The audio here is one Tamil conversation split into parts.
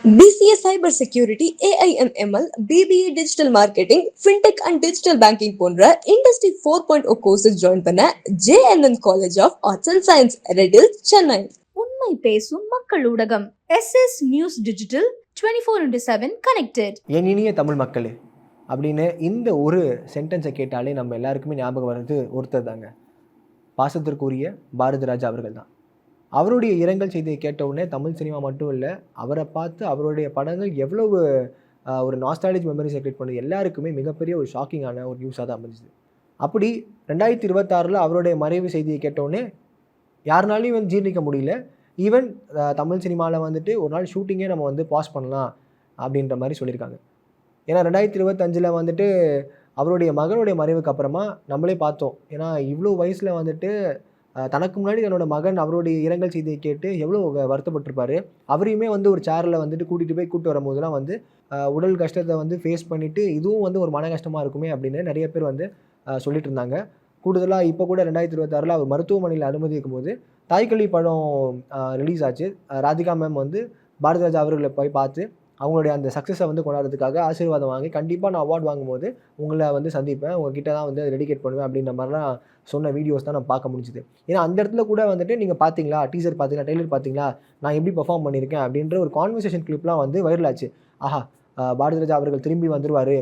BCA Cyber Security, AIMML, BBA Digital Marketing, FinTech and Digital Banking போன்ற Industry 4.0 courses join பண்ண JNN College of Arts and Science, Redhill, Chennai. உண்மை பேசும் மக்கள் ஊடகம் SS நியூஸ் டிஜிட்டல் 24/7 கனெக்டட். என் இனிய தமிழ் மக்களே அப்படின்னு இந்த ஒரு சென்டென்ஸை கேட்டாலே நம்ம எல்லாருக்குமே ஞாபகம் வர்றது ஒருத்தர் தாங்க, பாசத்திற்குரிய பாரதிராஜா அவர்கள் தான். அவருடைய இரங்கல் செய்தியை கேட்டவுடனே தமிழ் சினிமா மட்டும் இல்லை, அவரை பார்த்து அவருடைய படங்கள் எவ்வளவு ஒரு நாஸ்டாலஜிக் மெமரிஸை கிரியேட் பண்ணுது எல்லாருக்குமே மிகப்பெரிய ஒரு ஷாக்கிங்கான ஒரு நியூஸாக தான் அமைஞ்சுது. அப்படி 2026 அவருடைய மறைவு செய்தியை கேட்டவுடனே யாருனாலையும் ஜீர்ணிக்க முடியல. ஈவன் தமிழ் சினிமாவில் வந்துட்டு ஒரு நாள் ஷூட்டிங்கே நம்ம பாஸ் பண்ணலாம் அப்படின்ற மாதிரி சொல்லியிருக்காங்க. ஏன்னா 2025 வந்துட்டு அவருடைய மகனுடைய மறைவுக்கு அப்புறமா நம்மளே பார்த்தோம். ஏன்னா இவ்வளோ வயசில் வந்துட்டு தனக்கு முன்னாடி தன்னோட மகன் அவருடைய இரங்கல் செய்தியை கேட்டு எவ்வளோ வருத்தப்பட்டிருப்பாரு. அவரையுமே ஒரு சேரில் கூட்டிகிட்டு வரும்போதெல்லாம் உடல் கஷ்டத்தை ஃபேஸ் பண்ணிவிட்டு இதுவும் ஒரு மன கஷ்டமாக இருக்குமே அப்படின்னு நிறைய பேர் சொல்லிட்டு இருந்தாங்க. கூடுதலாக இப்போ கூட 2026 அவர் மருத்துவமனையில் அனுமதிக்கும் போது தாய்க்கல்வி படம் ரிலீஸ் ஆச்சு. ராதிகா மேம் பாரதிராஜா அவர்களை போய் பார்த்து அவங்களுடைய அந்த சக்ஸஸை கொண்டாடுறதுக்காக ஆசீர்வாதம் வாங்கி கண்டிப்பாக நான் அவார்டு வாங்கும்போது உங்களை சந்திப்பேன், உங்ககிட்ட தான் அதை டெடிகேட் பண்ணுவேன் அப்படின்ற மாதிரிலாம் சொன்ன வீடியோஸ் தான் நான் பார்க்க முடிஞ்சுது. ஏன்னா அந்த இடத்துல கூட நீங்கள் பார்த்தீங்களா, டீசர் பார்த்தீங்களா, ட்ரெய்லர் பார்த்தீங்களா, நான் எப்படி பெர்ஃபார்ம் பண்ணியிருக்கேன் அப்படின்ற ஒரு கான்வர்சேஷன் கிளிப்லாம் வைரல் ஆச்சு. ஆஹா, பாரதிராஜா அவர்கள் திரும்பி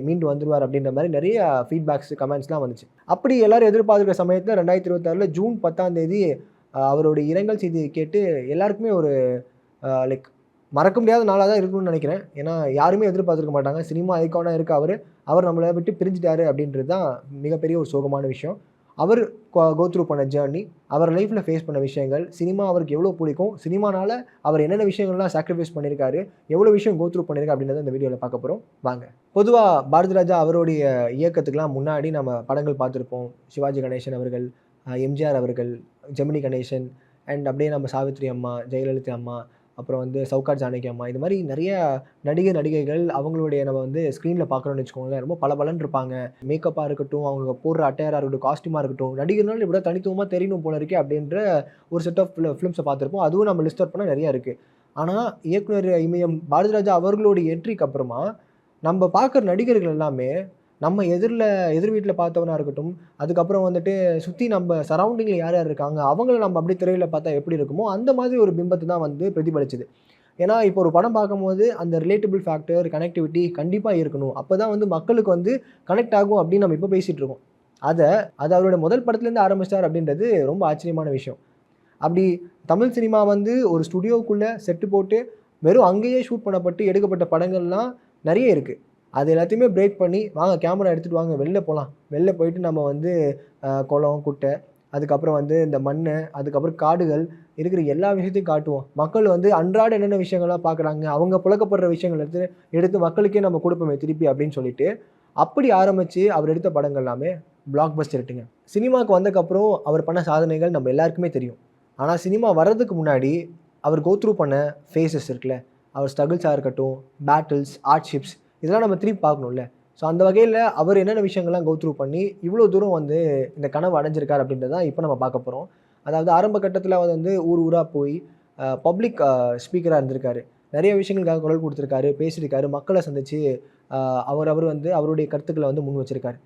மீண்டு வந்துருவார் அப்படின்ற மாதிரி நிறைய ஃபீட்பேக்ஸ் கமெண்ட்ஸ்லாம் வந்துச்சு. அப்படி எல்லாரும் எதிர்பார்க்குற சமயத்தில் 2026 ஜூன் 10 அவருடைய இரங்கல் செய்தியை கேட்டு எல்லாருக்குமே ஒரு லைக் மறக்க முடியாத நாளாக தான் இருக்கணும்னு நினைக்கிறேன். ஏன்னா யாருமே எதிர்பார்த்துருக்க மாட்டாங்க. சினிமா ஐக்கானாக இருக்க அவர் நம்மளை விட்டு பிரிஞ்சுட்டாரு அப்படின்றது தான் மிகப்பெரிய ஒரு சோகமான விஷயம். அவர் கோத்ரூ பண்ண ஜேர்னி, அவர் லைஃப்பில் ஃபேஸ் பண்ண விஷயங்கள், சினிமா அவருக்கு எவ்வளோ பிடிக்கும், சினிமானால் அவர் என்னென்ன விஷயங்கள்லாம் சாக்ரிஃபைஸ் பண்ணியிருக்காரு, எவ்வளோ விஷயம் கோத்ரூ பண்ணியிருக்காரு அப்படின்றத இந்த வீடியோவில் பார்க்க போகிறோம். வாங்க. பொதுவாக பாரதிராஜா அவருடைய இயக்கத்துக்கெலாம் முன்னாடி நம்ம படங்கள் பார்த்துருப்போம். சிவாஜி கணேசன் அவர்கள், எம்ஜிஆர் அவர்கள், ஜெமினி கணேசன், அண்ட் அப்படியே நம்ம சாவித்ரி அம்மா, ஜெயலலிதா அம்மா, அப்புறம் சவுகார் ஜானகி அம்மா, இது மாதிரி நிறைய நடிகைகள் அவங்களுடைய நம்ம ஸ்க்ரீனில் பார்க்குறோன்னு வச்சுக்கோங்களேன். ரொம்ப பலன்னு இருப்பாங்க. மேக்கப்பாக இருக்கட்டும், அவங்க போடுற அட்டையராக இருக்கட்டும், காஸ்டியூமாக இருக்கட்டும், நடிகர்னாலும் இப்படி தனித்துவமாக தெரியணும் போல இருக்கே அப்படின்ற ஒரு செட் ஆஃப் ஃபிலிம்ஸை பார்த்துருப்போம். அதுவும் நம்ம லிஸ்ட் அவுட் பண்ணால் நிறையா இருக்குது. ஆனால் இயக்குனர் இமயம் பாரதிராஜா அவர்களுடைய என்ட்ரிக்கு அப்புறமா நம்ம பார்க்குற நடிகர்கள் எல்லாமே நம்ம எதிர் வீட்டில் பார்த்தவனா இருக்கட்டும், அதுக்கப்புறம் சுற்றி நம்ம சரௌண்டிங்கில் யார் யார் இருக்காங்க அவங்கள நம்ம அப்படி திரையில் பார்த்தா எப்படி இருக்குமோ அந்த மாதிரி ஒரு பிம்பத்தை தான் பிரதிபலிச்சுது. ஏன்னா இப்போ ஒரு படம் பார்க்கும்போது அந்த ரிலேட்டபிள் ஃபேக்டர், கனெக்டிவிட்டி கண்டிப்பாக இருக்கணும். அப்போ தான் மக்களுக்கு கனெக்ட் ஆகும் அப்படின்னு நம்ம இப்போ பேசிகிட்டு இருக்கோம். அது அவருடைய முதல் படத்துலேருந்து ஆரம்பிச்சார் அப்படின்றது ரொம்ப ஆச்சரியமான விஷயம். அப்படி தமிழ் சினிமா ஒரு ஸ்டுடியோக்குள்ளே செட்டு போட்டு வெறும் அங்கேயே ஷூட் பண்ணப்பட்டு எடுக்கப்பட்ட படங்கள்லாம் நிறைய இருக்குது. அது எல்லாத்தையுமே பிரேக் பண்ணி வாங்க கேமரா எடுத்துகிட்டு வாங்க வெளில போகலாம், வெளில போயிட்டு நம்ம குளம் குட்டை, அதுக்கப்புறம் இந்த மண், அதுக்கப்புறம் காடுகள் இருக்கிற எல்லா விஷயத்தையும் காட்டுவோம். மக்கள் அன்றாட என்னென்ன விஷயங்கள்லாம் பார்க்குறாங்க, அவங்க புழக்கப்படுற விஷயங்கள் எடுத்து மக்களுக்கே நம்ம கொடுப்போமே திருப்பி அப்படின்னு சொல்லிட்டு அப்படி ஆரம்பித்து அவர் எடுத்த படங்கள் எல்லாமே பிளாக் பஸ்டர் ஹிட்டுங்க. சினிமாவுக்கு வந்ததுக்கப்புறம் அவர் பண்ண சாதனைகள் நம்ம எல்லாருக்குமே தெரியும். ஆனால் சினிமா வர்றதுக்கு முன்னாடி அவர் கோத்ரூ பண்ண ஃபேஸஸ் இருக்குல்ல, அவர் ஸ்ட்ரகிள்ஸாக இருக்கட்டும், பேட்டில்ஸ், ஹார்ட்ஷிப்ஸ், இதெல்லாம் நம்ம திருப்பி பார்க்கணும்ல. ஸோ அந்த வகையில் அவர் என்னென்ன விஷயங்கள்லாம் கோத்ரூ பண்ணி இவ்வளோ தூரம் இந்த கனவு அடைஞ்சிருக்கார் அப்படின்றதான் இப்போ நம்ம பார்க்க போகிறோம். அதாவது ஆரம்ப கட்டத்தில் ஊராக போய் பப்ளிக் ஸ்பீக்கராக இருந்திருக்காரு. நிறைய விஷயங்களுக்காக குரல் கொடுத்துருக்காரு, பேசியிருக்காரு, மக்களை சந்தித்து அவர் அவருடைய கருத்துக்களை முன் வச்சிருக்காரு.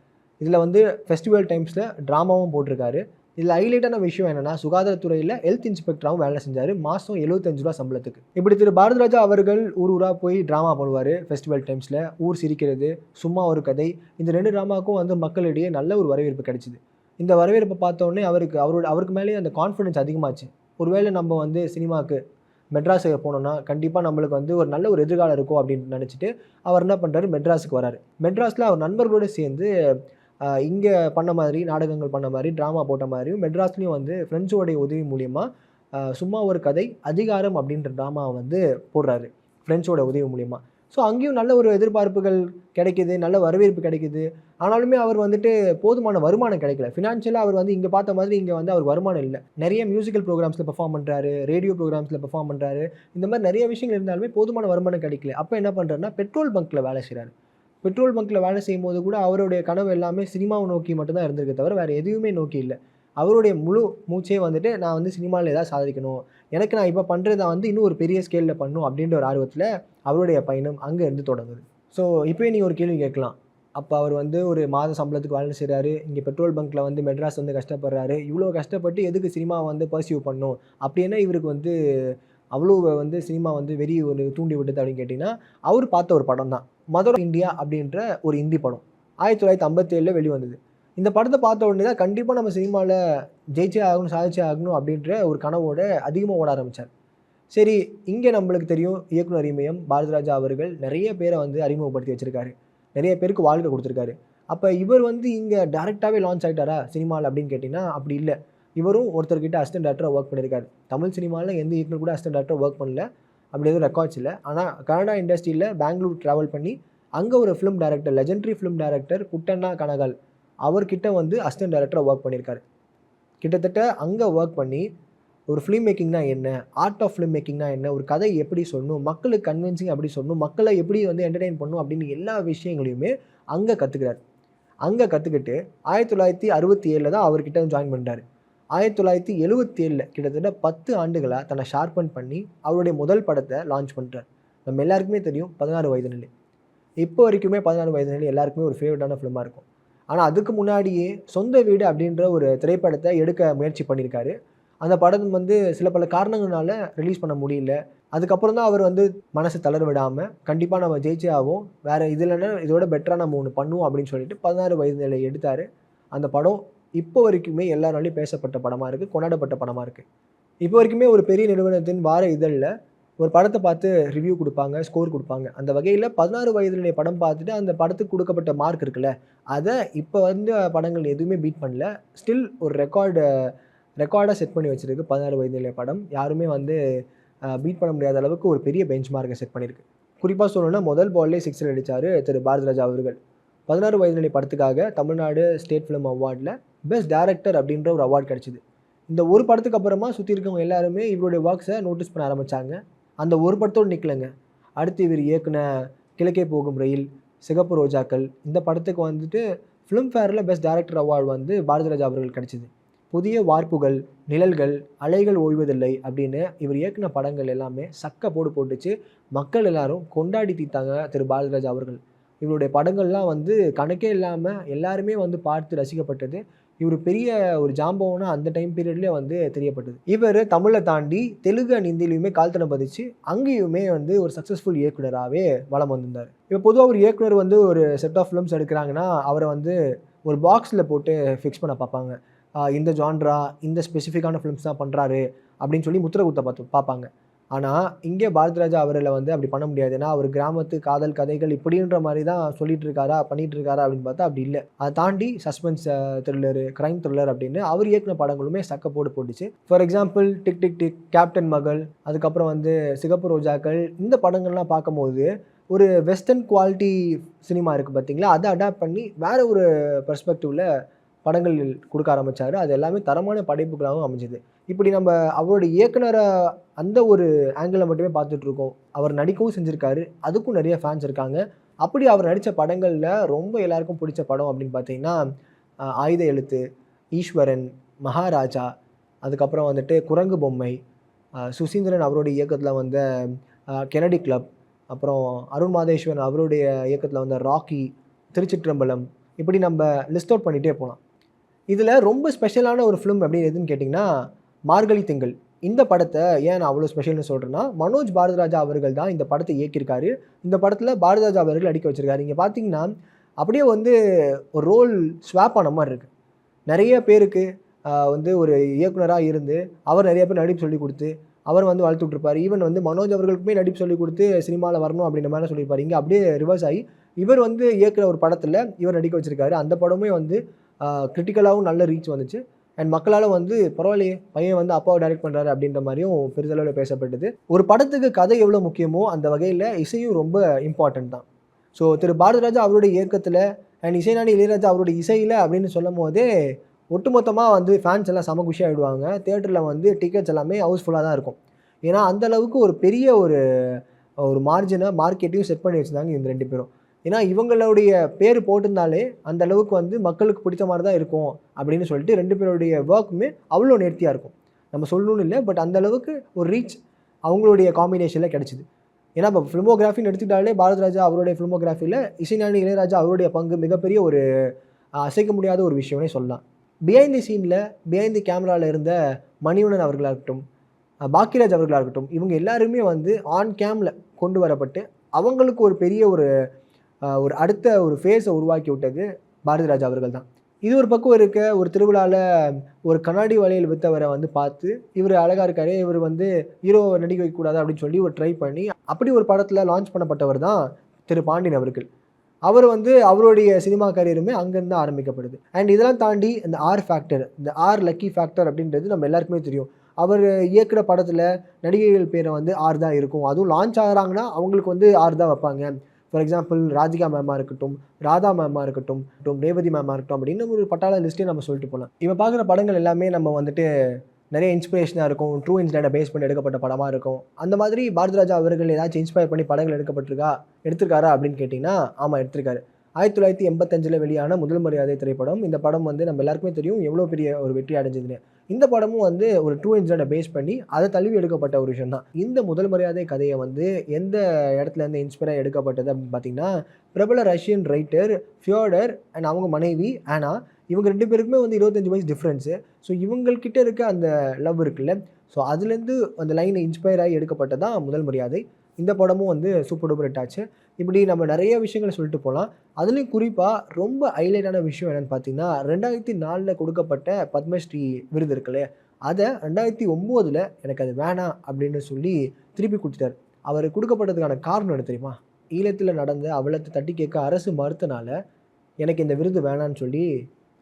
இதில் ஃபெஸ்டிவல் டைம்ஸில் ட்ராமாவும் போட்டிருக்காரு. இதில் ஹைலைட்டான விஷயம் என்னென்னா, சுகாதாரத்துறையில் ஹெல்த் இன்ஸ்பெக்டராகவும் வேலை செஞ்சார், மாதம் 75 ரூபா சம்பளத்துக்கு. இப்படி திரு பாரதிராஜா அவர்கள் ஊராக போய் ட்ராமா பண்ணுவார் ஃபெஸ்டிவல் டைம்ஸில். ஊர் சிரிக்கிறது, சும்மா ஒரு கதை, இந்த 2 ட்ராமாவுக்கும் மக்களிடையே நல்ல ஒரு வரவேற்பு கிடைச்சிது. இந்த வரவேற்பை பார்த்தோன்னே அவருக்கு மேலேயே அந்த கான்ஃபிடன்ஸ் அதிகமாச்சு. ஒருவேளை நம்ம சினிமாவுக்கு மெட்ராஸுக்கு போனோம்னா கண்டிப்பாக நம்மளுக்கு ஒரு நல்ல ஒரு எதிர்காலம் இருக்கும் அப்படின்னு நினச்சிட்டு அவர் என்ன பண்ணுறாரு, மெட்ராஸுக்கு வராரு. மெட்ராஸில் அவர் நண்பர்களோடு சேர்ந்து இங்கே பண்ண மாதிரி நாடகங்கள் பண்ண மாதிரி ட்ராமா போட்ட மாதிரியும் மெட்ராஸ்லேயும் ஃப்ரெண்ட்ஸோடைய உதவி மூலியமாக சும்மா ஒரு கதை அதிகாரம் அப்படின்ற ட்ராமாவை போடுறாரு ஃப்ரெண்ட்ஸோட உதவி மூலியமாக. ஸோ அங்கேயும் நல்ல ஒரு எதிர்பார்ப்புகள் கிடைக்கிது, நல்ல வரவேற்பு கிடைக்கிது. ஆனாலுமே அவர் போதுமான வருமானம் கிடைக்கல. ஃபினான்ஷியலாக அவர் இங்கே பார்த்த மாதிரி இங்கே அவர் வருமானம் இல்லை. நிறைய மியூசிக்கல் ப்ரோக்ராம்ஸில் பெர்ஃபார்ம் பண்ணுறாரு, ரேடியோ ப்ரோக்ராம்ஸில் பெர்ஃபார்ம் பண்ணுறாரு. இந்த மாதிரி நிறைய விஷயங்கள் இருந்தாலுமே போதுமான வருமானம் கிடைக்கல. அப்போ என்ன பண்ணுறாருன்னா பெட்ரோல் பங்க்கில் வேலை செய்கிறாரு. பெட்ரோல் பங்க்கில் வேலை செய்யும்போது கூட அவருடைய கனவு எல்லாமே சினிமாவை நோக்கி மட்டும்தான் இருந்திருக்கே தவிர வேறு எதுவுமே நோக்கி இல்லை. அவருடைய முழு மூச்சே நான் சினிமாவில் ஏதாவது சாதிக்கணும், எனக்கு நான் இப்போ பண்ணுறதை வந்து இன்னும் ஒரு பெரிய ஸ்கேலில் பண்ணும் அப்படின்ற ஒரு ஆர்வத்தில் அவருடைய பயணம் அங்கே இருந்து தொடங்குது. ஸோ இப்போயே நீங்கள் ஒரு கேள்வி கேட்கலாம், அப்போ அவர் வந்து ஒரு மாத சம்பளத்துக்கு வேலை செய்கிறாரு, இங்கே பெட்ரோல் பங்க்கில் வந்து மெட்ராஸ் வந்து கஷ்டப்படுறாரு, இவ்வளோ கஷ்டப்பட்டு எதுக்கு சினிமா வந்து பர்சியூ பண்ணும், அப்படின்னா இவருக்கு வந்து அவ்வளோ வந்து சினிமா வந்து வெறி ஒரு தூண்டி விடுது அப்படின்னு கேட்டிங்கன்னா, அவர் பார்த்த ஒரு படம் தான் மதர் இந்தியா அப்படின்ற ஒரு ஹிந்தி படம் 1957 வெளிவந்தது. இந்த படத்தை பார்த்த உடனே தான் கண்டிப்பாக நம்ம சினிமாவில் ஜெயிச்சே ஆகணும், சாதிச்சே ஆகணும் அப்படின்ற ஒரு கனவோட அதிகமாக ஓட ஆரம்பித்தார். சரி, இங்கே நம்மளுக்கு தெரியும் இயக்குனர் இமயம் பாரதிராஜா அவர்கள் நிறைய பேரை வந்து அறிமுகப்படுத்தி வச்சுருக்காரு, நிறைய பேருக்கு வாழ்க்கை கொடுத்துருக்காரு. அப்போ இவர் வந்து இங்கே டேரெக்டாகவே லான்ச் ஆகிட்டாரா சினிமாவில் அப்படின்னு கேட்டிங்கன்னா அப்படி இல்லை. இவரும் ஒருத்தர்கிட்ட அசிஸ்டன்ட் டேரக்டராக ஒர்க் பண்ணியிருக்காரு. தமிழ் சினிமாவில் எந்த இயக்குனர் கூட அசிஸ்டன்ட் டேரக்டராக ஒர்க் பண்ணல, அப்படி எதுவும் ரெக்கார்ட்ஸ் இல்லை. ஆனால் கன்னடா இண்டஸ்ட்ரியில் பெங்களூர் ட்ராவல் பண்ணி அங்கே ஒரு film director, legendary film director Puttanna Kanagal அவர்கிட்ட வந்து அசிஸ்டன்ட் டைரக்டராக ஒர்க் பண்ணியிருக்காரு. கிட்டத்தட்ட அங்கே ஒர்க் பண்ணி ஒரு ஃபிலிம் மேக்கிங்னா என்ன, ஆர்ட் ஆஃப் ஃபிலிம் மேக்கிங்னா என்ன, ஒரு கதை எப்படி சொல்லணும், மக்களுக்கு கன்வின்சிங் எப்படி சொல்லணும், மக்களை எப்படி வந்து என்டர்டெயின் பண்ணணும் அப்படின்னு எல்லா விஷயங்களையுமே அங்கே கற்றுக்கிறார். அங்கே கற்றுக்கிட்டு 1967 தான் அவர்கிட்ட ஜாயின் பண்ணுறாரு. 1977 கிட்டத்தட்ட 10 ஆண்டுகளாக தன்னை ஷார்பன் பண்ணி அவருடைய முதல் படத்தை லான்ச் பண்ணுறார். நம்ம எல்லாருக்குமே தெரியும் 16 வயது நிலை. இப்போ வரைக்குமே 16 வயது நிலை எல்லாருக்குமே ஒரு ஃபேவரட்டான ஃபிலிமாக இருக்கும். ஆனால் அதுக்கு முன்னாடியே சொந்த வீடு அப்படின்ற ஒரு திரைப்படத்தை எடுக்க முயற்சி பண்ணியிருக்காரு. அந்த படம் வந்து சில பல காரணங்களால ரிலீஸ் பண்ண முடியல. அதுக்கப்புறம் தான் அவர் வந்து மனசு தளர விடாமல் கண்டிப்பாக நம்ம ஜெயிச்சே ஆகும், வேறு இது இல்லைன்னா இதோட பெட்டராக நம்ம ஒன்று பண்ணுவோம் அப்படின்னு சொல்லிட்டு 16 வயது நிலை எடுத்தார். அந்த படம் இப்போ வரைக்குமே எல்லாராலையும் பேசப்பட்ட படமாக இருக்குது, கொண்டாடப்பட்ட படமாக இருக்குது. இப்போ வரைக்குமே ஒரு பெரிய நிறுவனத்தின் வார இதழில் ஒரு படத்தை பார்த்து ரிவ்யூ கொடுப்பாங்க, ஸ்கோர் கொடுப்பாங்க. அந்த வகையில் 16 வயது நிலை படம் பார்த்துட்டு அந்த படத்துக்கு கொடுக்கப்பட்ட மார்க் இருக்குல்ல, அதை இப்போ வந்து படங்கள் எதுவுமே பீட் பண்ணல. ஸ்டில் ஒரு ரெக்கார்டாக செட் பண்ணி வச்சுருக்கு 16 வயது நிலை படம். யாருமே வந்து பீட் பண்ண முடியாத அளவுக்கு ஒரு பெரிய பெஞ்ச் மார்க்கை செட் பண்ணியிருக்கு. குறிப்பாக சொல்லணும்னா முதல் பால்லே 6 அடித்தார் திரு பாரதிராஜா அவர்கள். 16 வயது நிலை படத்துக்காக தமிழ்நாடு ஸ்டேட் ஃபிலிம் அவார்டில் பெஸ்ட் டைரக்டர் அப்படின்ற ஒரு அவார்டு கிடச்சிது. இந்த ஒரு படத்துக்கு அப்புறமா சுற்றி இருக்கவங்க எல்லாருமே இவருடைய ஒர்க்ஸை நோட்டீஸ் பண்ண ஆரம்பித்தாங்க. அந்த ஒரு படத்தோடு நிற்கலைங்க. அடுத்து இவர் இயக்குன கிழக்கே போகும் ரயில், சிகப்பு ரோஜாக்கள், இந்த படத்துக்கு வந்துட்டு ஃபிலிம்ஃபேரில் பெஸ்ட் டைரக்டர் அவார்டு வந்து பாரதிராஜா அவர்கள் கிடச்சிது. புதிய வார்ப்புகள், நிழல்கள், அலைகள் ஓய்வதில்லை அப்படின்னு இவர் இயக்குன படங்கள் எல்லாமே சக்க போட்டுச்சு. மக்கள் எல்லாரும் கொண்டாடி தீர்த்தாங்க திரு பாரதிராஜா அவர்கள். இவருடைய படங்கள்லாம் வந்து கணக்கே இல்லாமல் எல்லாருமே வந்து பார்த்து ரசிக்கப்பட்டது. இவர் பெரிய ஒரு ஜாம்பவனா அந்த டைம் பீரியட்லேயே வந்து தெரியப்பட்டது. இவர் தமிழை தாண்டி தெலுங்கு அண்ட் ஹிந்திலையுமே கால்தடம் பதிச்சு அங்கேயுமே வந்து ஒரு சக்ஸஸ்ஃபுல் இயக்குனராகவே வலம் வந்திருந்தார். இப்போ பொதுவாக ஒரு இயக்குனர் வந்து ஒரு செட் ஆஃப் ஃபிலிம்ஸ் எடுக்கிறாங்கன்னா அவரை வந்து ஒரு பாக்ஸில் போட்டு ஃபிக்ஸ் பண்ண பார்ப்பாங்க. இந்த ஜான்ரா, இந்த ஸ்பெசிஃபிக்கான ஃபிலிம்ஸ் தான் பண்ணுறாரு அப்படின்னு சொல்லி முத்திரை குத்த பார்ப்பாங்க. ஆனால் இங்கே பாரதிராஜா அவரில் வந்து அப்படி பண்ண முடியாது. ஏன்னா அவர் கிராமத்து காதல் கதைகள் இப்படின்ற மாதிரி தான் பண்ணிகிட்டு இருக்காரா அப்படின்னு பார்த்தா அப்படி இல்லை. அதை தாண்டி சஸ்பென்ஸ் த்ரில்லரு, க்ரைம் த்ரில்லர் அப்படின்னு அவர் இயக்குன படங்களுமே சக்க போட்டுச்சு. ஃபார் எக்ஸாம்பிள் டிக் டிக் டிக், கேப்டன் மகள், அதுக்கப்புறம் வந்து சிகப்பு ரோஜாக்கள், இந்த படங்கள்லாம் பார்க்கும்போது ஒரு வெஸ்டர்ன் குவாலிட்டி சினிமா இருக்குது பார்த்தீங்களா, அதை அடாப்ட் பண்ணி வேறு ஒரு பெர்ஸ்பெக்டிவில் படங்கள் கொடுக்க ஆரம்பித்தார். அது எல்லாமே தரமான படைப்புகளாகவும் அமைஞ்சுது. இப்படி நம்ம அவருடைய இயக்குனரை அந்த ஒரு ஆங்கிளில் மட்டுமே பார்த்துட்ருக்கோம். அவர் நடிக்கவும் செஞ்சுருக்காரு, அதுக்கும் நிறைய ஃபேன்ஸ் இருக்காங்க. அப்படி அவர் நடித்த படங்களில் ரொம்ப எல்லாருக்கும் பிடிச்ச படம் அப்படின்னு பார்த்தீங்கன்னா ஆயுத எழுத்து, ஈஸ்வரன், மகாராஜா, அதுக்கப்புறம் வந்துட்டு குரங்கு பொம்மை, சுசீந்திரன் அவருடைய இயக்கத்தில் வந்த கெனடி கிளப், அப்புறம் அருண் மாதேஸ்வரன் அவருடைய இயக்கத்தில் வந்த ராக்கி, திருச்சிற்றம்பலம், இப்படி நம்ம லிஸ்ட் அவுட் பண்ணிகிட்டே போகலாம். இதில் ரொம்ப ஸ்பெஷலான ஒரு ஃபிலிம் அப்படின்னு எதுன்னு கேட்டிங்கன்னா மார்கழி திங்கள். இந்த படத்தை ஏன் நான் அவ்வளோ ஸ்பெஷல்னு சொல்கிறேன்னா, மனோஜ் பாரதிராஜா அவர்கள் தான் இந்த படத்தை இயக்கியிருக்காரு. இந்த படத்தில் பாரதிராஜா அவர்கள் அடிக்க வச்சுருக்காரு. இங்கே பார்த்தீங்கன்னா அப்படியே வந்து ஒரு ரோல் ஸ்வாப் ஆன மாதிரி இருக்குது. நிறைய பேருக்கு வந்து ஒரு இயக்குனராக இருந்து அவர் நிறைய பேர் நடிப்பு சொல்லி கொடுத்து அவர் வந்து வளர்த்து விட்ருப்பார். ஈவன் வந்து மனோஜ் அவர்களுக்குமே நடிப்பு சொல்லி கொடுத்து சினிமாவில் வரணும் அப்படின்ற மாதிரி சொல்லியிருப்பார். இங்கே அப்படியே ரிவர்ஸ் ஆகி இவர் வந்து இயக்குற ஒரு படத்தில் இவர் நடிக்க வச்சுருக்காரு. அந்த படமே வந்து கிரிட்டிக்கலாகவும் நல்ல ரீச் வந்துச்சு. அண்ட் மக்களால் வந்து பரவாயில்லையே பையன் வந்து அப்பாவை டைரக்ட் பண்ணுறாரு அப்படின்ற மாதிரியும் பெரிதளவில் பேசப்பட்டது. ஒரு படத்துக்கு கதை எவ்வளோ முக்கியமோ அந்த வகையில் இசையும் ரொம்ப இம்பார்ட்டன்ட் தான். ஸோ திரு பாரதிராஜா அவருடைய இயக்கத்தில் அண்ட் இசைஞானி இளையராஜா அவருடைய இசையில் அப்படின்னு சொல்லும் போதே ஒட்டுமொத்தமாக வந்து ஃபேன்ஸ் எல்லாம் செம குஷி ஆகிடுவாங்க. தியேட்டரில் வந்து டிக்கெட்ஸ் எல்லாமே ஹவுஸ்ஃபுல்லாக தான் இருக்கும். ஏன்னா அந்தளவுக்கு ஒரு பெரிய ஒரு மார்க்கெட்டையும் செட் பண்ணி வச்சுருந்தாங்க இந்த 2 பேரும். ஏன்னா இவங்களுடைய பேர் போட்டிருந்தாலே அந்த அளவுக்கு வந்து மக்களுக்கு பிடிச்ச மாதிரி தான் இருக்கும் அப்படின்னு சொல்லிட்டு 2 பேருடைய ஒர்க்குமே அவ்வளோ நேர்த்தியாக இருக்கும். நம்ம சொல்லணும்னு இல்லை, பட் அந்த அளவுக்கு ஒரு ரீச் அவங்களுடைய காம்பினேஷனில் கிடச்சிது. ஏன்னா இப்போ ஃபிலிமோகிராஃபின்னு எடுத்துக்கிட்டாலே பாரதிராஜா அவருடைய ஃபிலிமோகிராஃபியில் இசைஞானி இளையராஜா அவருடைய பங்கு மிகப்பெரிய ஒரு அசைக்க முடியாத ஒரு விஷயம்னே சொல்லலாம். பிஹைண்ட் தி சீனில் பிஹைண்ட் தி கேமராவில் இருந்த மணிவண்ணன் அவர்களாக இருக்கட்டும், பாக்கியராஜ் அவர்களாக இருக்கட்டும், இவங்க எல்லாருமே வந்து ஆன் கேமில் கொண்டு வரப்பட்டு அவங்களுக்கு ஒரு பெரிய ஒரு அடுத்த ஒரு ஃபேஸை உருவாக்கி விட்டது பாரதிராஜா அவர்கள் தான். இது ஒரு பக்கம் இருக்க, ஒரு திருவிழாவில் ஒரு கண்ணாடி வளையல் விற்றவரை வந்து பார்த்து இவர் அழகாக இருக்காரே, இவர் வந்து ஹீரோ நடிக்க வைக்கக்கூடாது அப்படின்னு சொல்லி ஒரு ட்ரை பண்ணி அப்படி ஒரு படத்தில் லான்ச் பண்ணப்பட்டவர் தான் திரு பாண்டியன் அவர்கள். அவர் வந்து அவருடைய சினிமா கரியருமே அங்கேருந்து ஆரம்பிக்கப்படுது. அண்ட் இதெல்லாம் தாண்டி இந்த ஆர் ஃபேக்டர், இந்த ஆர் லக்கி ஃபேக்டர் அப்படின்றது நம்ம எல்லாருக்குமே தெரியும். அவர் இயக்குற படத்தில் நடிகைகள் பேரை வந்து ஆர் தான் இருக்கும். அதுவும் லான்ச் ஆகிறாங்கன்னா அவங்களுக்கு வந்து ஆர் தான் வைப்பாங்க. ஃபார் எக்ஸாம்பிள் ராதிகா மேமாக இருக்கட்டும், ராதா மேமாக இருக்கட்டும், ரேவதி மேமாக இருக்கட்டும் அப்படின்னு ஒரு பட்டாள லிஸ்ட்டே நம்ம சொல்லிட்டு போகலாம். இப்போ பார்க்குற படங்கள் எல்லாமே நம்ம வந்துட்டு நிறைய இன்ஸ்பிரேஷனாக இருக்கும், ட்ரூ இன்சிடென்ட்டை பேஸ் பண்ணி எடுக்கப்பட்ட படமாக இருக்கும். அந்த மாதிரி பாரதிராஜா அவர்கள் ஏதாச்சும் இன்ஸ்பயர் பண்ணி படங்கள் எடுத்திருக்காரா அப்படின்னு கேட்டிங்கன்னா ஆமாம், எடுத்திருக்காரு. 1985 வெளியான முதல் மரியாதை திரைப்படம். இந்த படம் வந்து நம்ம எல்லாருக்குமே தெரியும் எவ்வளோ பெரிய ஒரு வெற்றி அடைஞ்சதுன்னு. இந்த படமும் வந்து ஒரு ட்ரூ இன்சிடென்ட்டை பேஸ் பண்ணி அதை தழுவி எடுக்கப்பட்ட ஒரு விஷயம் தான். இந்த முதல் மரியாதை கதையை வந்து எந்த இடத்துல இருந்து இன்ஸ்பயராக எடுக்கப்பட்டது அப்படின்னு பார்த்தீங்கன்னா, பிரபல ரஷ்யன் ரைட்டர் ஃபியோடர் அண்ட் அவங்க மனைவி ஆனா, இவங்க 2 பேருக்குமே வந்து 25 வயசு டிஃப்ரென்ஸு. ஸோ இவங்கள்கிட்ட இருக்க அந்த லவ் இருக்குல்ல, ஸோ அதுலேருந்து அந்த லைன் இன்ஸ்பயர் ஆகி எடுக்கப்பட்டது தான் முதல் மரியாதை. இந்த படமும் வந்து சூப்பர் டூப்பர் ஹிட் ஆச்சு. இப்படி நம்ம நிறைய விஷயங்களை சொல்லிட்டு போகலாம். அதுலேயும் குறிப்பாக ரொம்ப ஹைலைட்டான விஷயம் என்னென்னு பார்த்தீங்கன்னா, 2004 கொடுக்கப்பட்ட பத்மஸ்ரீ விருது இருக்குல்லையே, அதை 2009 எனக்கு அது வேணாம் அப்படின்னு சொல்லி திருப்பி கொடுத்துட்டார். அவர் கொடுக்கப்பட்டதுக்கான காரணம் என்ன தெரியுமா? ஈழத்தில் நடந்த அவலத்தை தட்டி கேட்க அரசு மறுத்தனால எனக்கு இந்த விருது வேணான்னு சொல்லி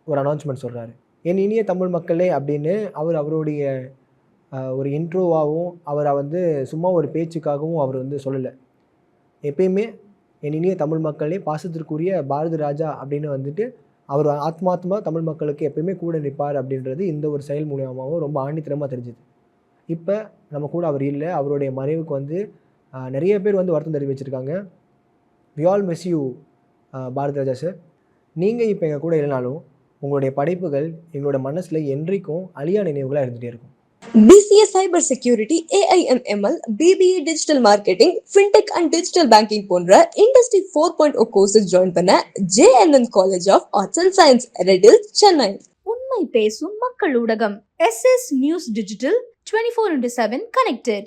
ஒரு அனௌன்ஸ்மெண்ட் சொல்கிறாரு. என் இனிய தமிழ் மக்களே அப்படின்னு அவருடைய ஒரு இன்ட்ரோவாகவும் அவரை வந்து சும்மா ஒரு பேச்சுக்காகவும் அவர் வந்து சொல்லலை. எப்பயுமே என் இனிய தமிழ் மக்களே, பாசத்திற்குரிய பாரதி ராஜா அப்படின்னு வந்துட்டு அவர் ஆத்மாத்மா தமிழ் மக்களுக்கு எப்பயுமே கூட நிற்பார் அப்படின்றது இந்த ஒரு செயல் மூலியமாகவும் ரொம்ப ஆணித்தரமாக தெரிஞ்சுது. இப்போ நம்ம கூட அவர் இல்லை. அவருடைய மறைவுக்கு வந்து நிறைய பேர் வந்து வருத்தம் தெரிவிச்சிருக்காங்க. We all miss you Bharathi Raja sir. நீங்கள் இப்போ எங்கள் கூட இல்லைனாலும் உங்களுடைய படைப்புகள் எங்களோட மனசில் என்றைக்கும் அழியா நினைவுகளாக இருந்துகிட்டே இருக்கும். BCA Cyber Security, AIMML, BBA Digital Marketing, Fintech and Digital Banking போன்ற Industry 4.0 courses join பண்ண JNN College of Arts and Science, Redhill, Chennai. உண்மை பேசும் மக்கள் ஊடகம் SS News Digital 24/7 connected.